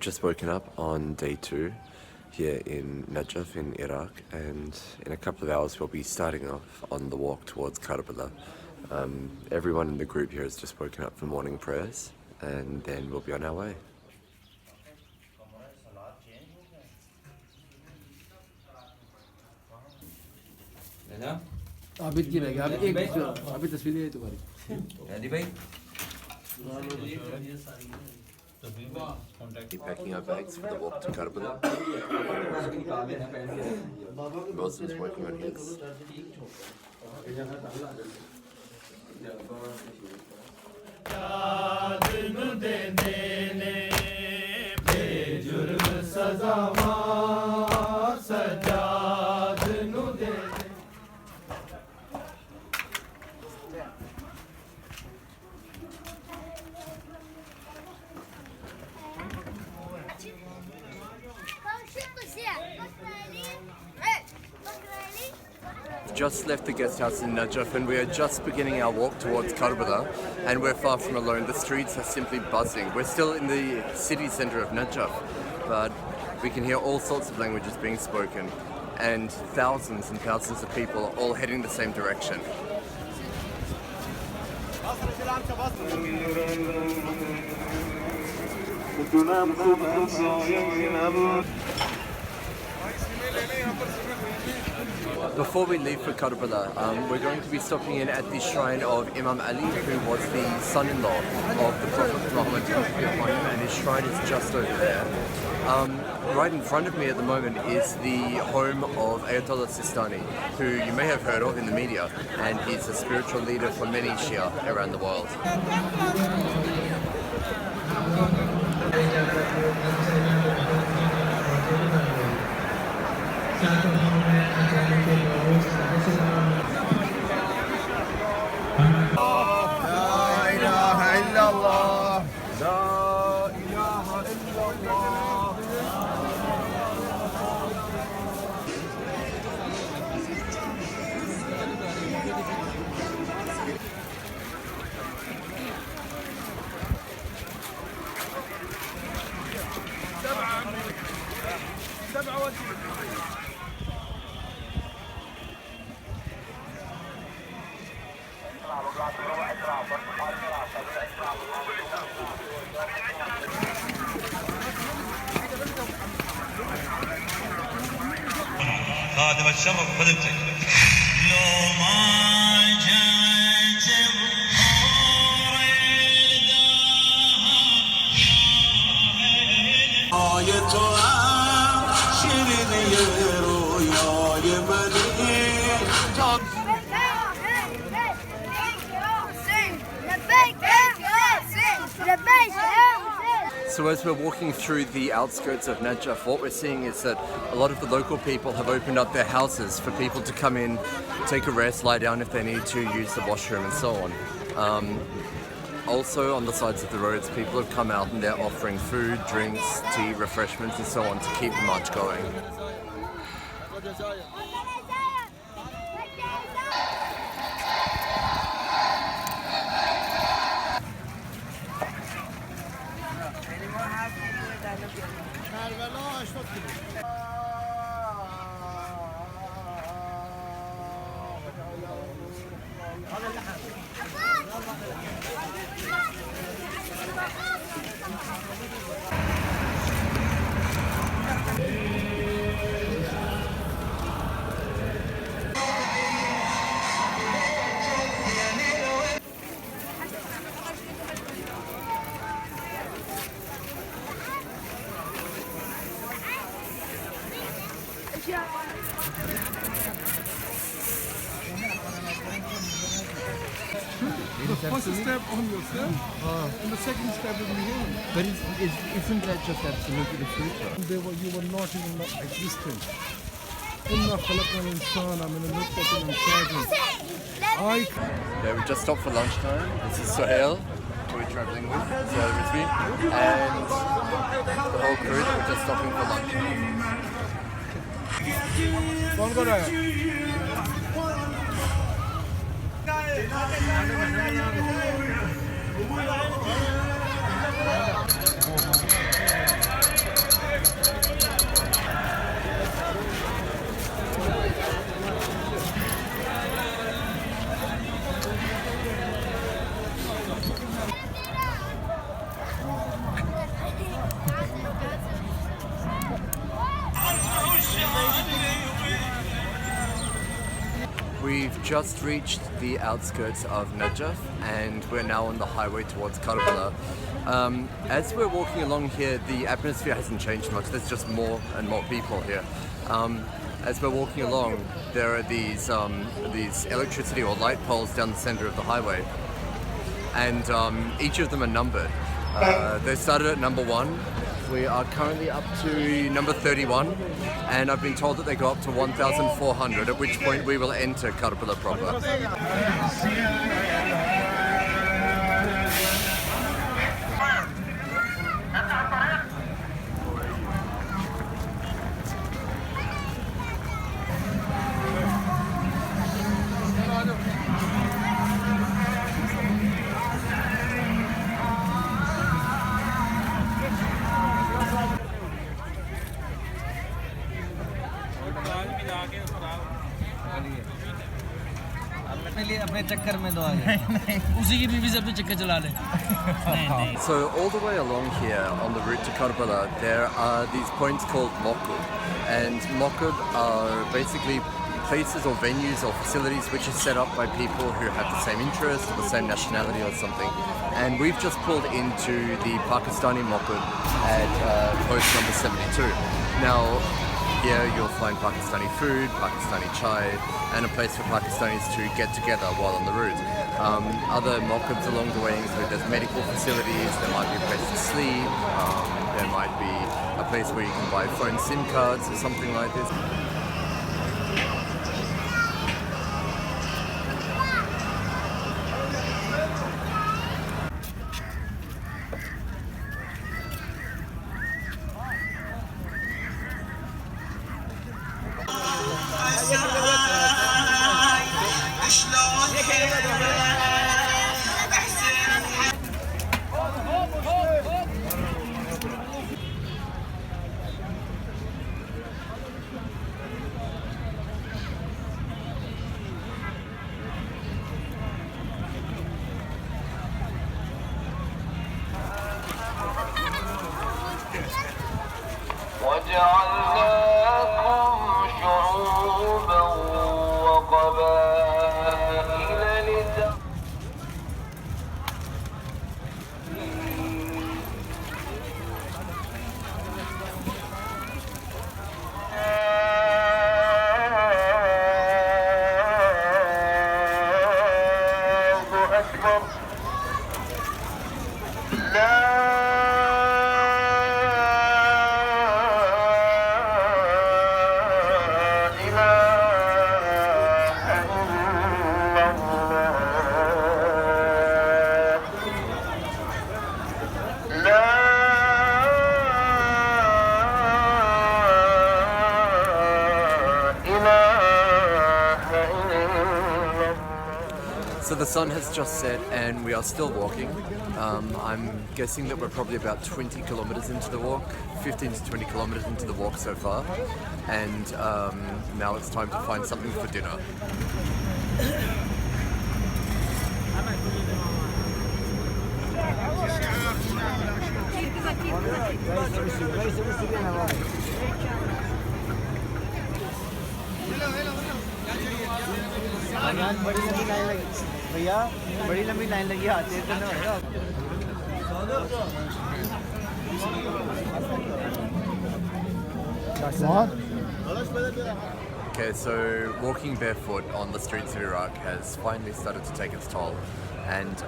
just woken up on day 2 here in Najaf in Iraq, and in a couple of hours we'll be starting off on the walk towards Karbala. Everyone in the group here has just woken up for morning prayers, and then we'll be on our way. Packing our bags for the walk to Karbala. Muslims working on his. Just left the guest house in Najaf and we are just beginning our walk towards Karbala, and we're far from alone. The streets are simply buzzing. We're still in the city center of Najaf, but we can hear all sorts of languages being spoken, and thousands of people are all heading the same direction. Before we leave for Karbala, we're going to be stopping in at the shrine of Imam Ali, who was the son-in-law of the Prophet Muhammad, and his shrine is just over there. Right in front of me at the moment is the home of Ayatollah Sistani, who you may have heard of in the media, and he's a spiritual leader for many Shia around the world. خادم الشرف خدمتك لو ما جيت So as we're walking through the outskirts of Najaf, what we're seeing is that a lot of the local people have opened up their houses for people to come in, take a rest, lie down if they need to, use the washroom and so on. Also on the sides of the roads, people have come out and they're offering food, drinks, tea, refreshments and so on to keep the march going. The first step on yourself, and the second step will be here. But isn't that just absolutely the truth? You were not even existent. إِنَّا خَلَقْنَا الْإِنسَانَ مِنْ نُطْفَةٍ أَمْشَاجٍ. Yeah, we just stopped for lunchtime. This is Sohail, who we're traveling with, with me, and the whole crew. We're just stopping for lunch. कौन कर रहा है? We've just reached the outskirts of Najaf and we're now on the highway towards Karbala. As we're walking along here, the atmosphere hasn't changed much. There's just more and more people here. As we're walking along, there are these electricity or light poles down the center of the highway, and each of them are numbered. They started at number 1. We are currently up to number 31, and I've been told that they go up to 1,400, at which point we will enter Karbala proper. So all the way along here on the route to Karbala, there are these points called moqab, and moqab are basically places or venues or facilities which are set up by people who have the same interest or the same nationality or something. And we've just pulled into the Pakistani moqab at post number 72. Now, here you'll find Pakistani food, Pakistani chai, and a place for Pakistanis to get together while on the route. Other moqabs along the way include there's medical facilities, there might be a place to sleep, there might be a place where you can buy phone SIM cards or something like this. وجعلناكم شعوبا وقبائل الله أكبر. So the sun has just set and we are still walking. I'm guessing that we're probably about 20 kilometers into the walk, 15 to 20 kilometers into the walk so far. And now it's time to find something for dinner. भैया बड़ी लंबी line लगी हाथ से करना पड़ेगा। Okay, so walking barefoot on the streets of Iraq has finally started to take its toll, and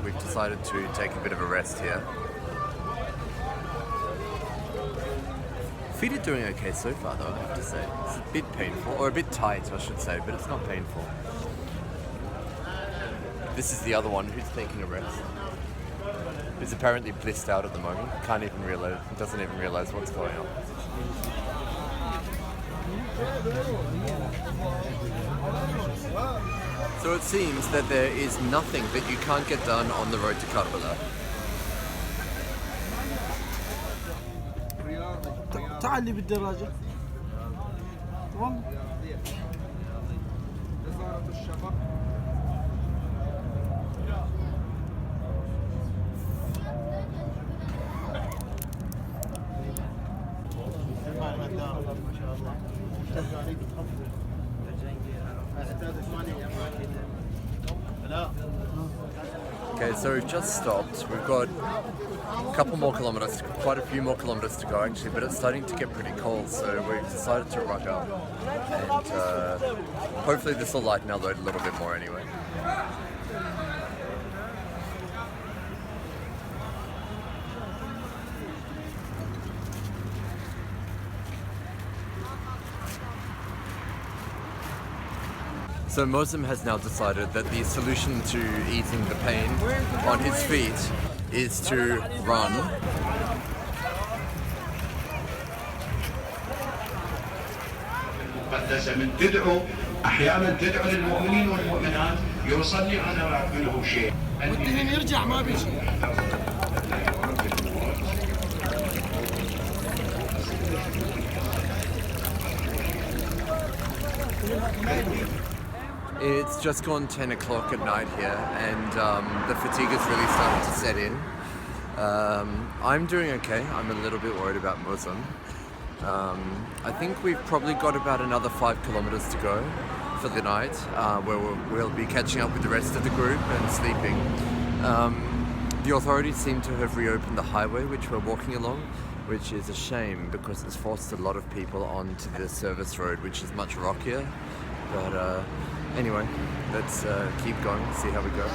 we've decided to take a bit of a rest here. Feet are doing okay so far though, I have to say. It's a bit painful, or a bit tight I should say, but it's not painful. This is the other one who's taking a rest. Who's apparently blissed out at the moment. Can't even realize, doesn't even realize what's going on. So it seems that there is nothing that you can't get done on the road to Karbala. تعالي بالدراجة. تمام. Okay, so we've just stopped. We've got a couple more kilometers, quite a few more kilometers to go actually, but it's starting to get pretty cold, so we've decided to ruck up. And hopefully this will lighten our load a little bit more anyway. So Muslim has now decided that the solution to easing the pain on his feet is to run. مقدسة من تدعو أحيانا تدعو للمؤمنين والمؤمنات يوصلني أنا منه شيء. والدهن يرجع ما بيجي. It's just gone 10 o'clock at night here, and the fatigue is really starting to set in. I'm doing okay. I'm a little bit worried about Muslim. I think we've probably got about another 5 kilometers to go for the night, where we'll be catching up with the rest of the group and sleeping. The authorities seem to have reopened the highway which we're walking along, which is a shame because it's forced a lot of people onto the service road, which is much rockier. But anyway, let's keep going, see how we go.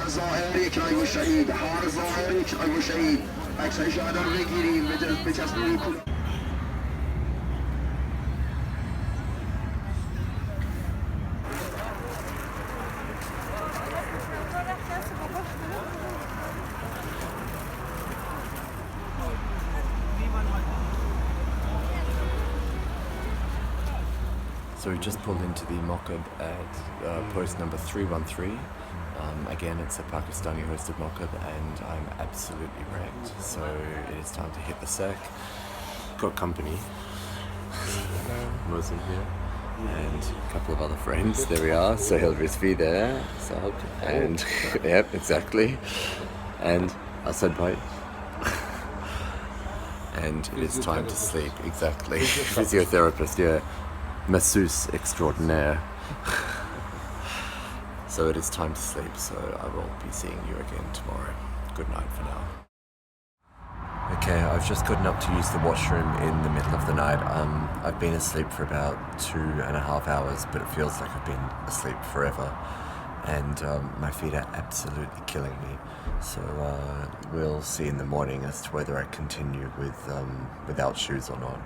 So we just pulled into the Moqab at post number 313. Again, it's a Pakistani hosted Moqab and I'm absolutely wrecked. So it is time to hit the sack. Got company. Muslim here. And a couple of other friends. There we are. Sohail Rizvi there. Sab. And yep, exactly. And Asad Bhai. And it is time to sleep. Exactly. Physiotherapist, yeah. Masseuse extraordinaire. So it is time to sleep, so I will be seeing you again tomorrow. Good night for now. Okay, I've just gotten up to use the washroom in the middle of the night. I've been asleep for about 2.5 hours, but it feels like I've been asleep forever. And my feet are absolutely killing me. So we'll see in the morning as to whether I continue with without shoes or not.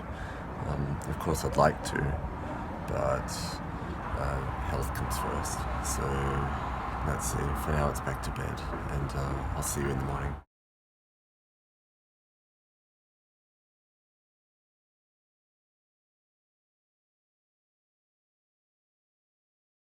Of course I'd like to, but health comes first. So let's see. For now it's back to bed, and I'll see you in the morning.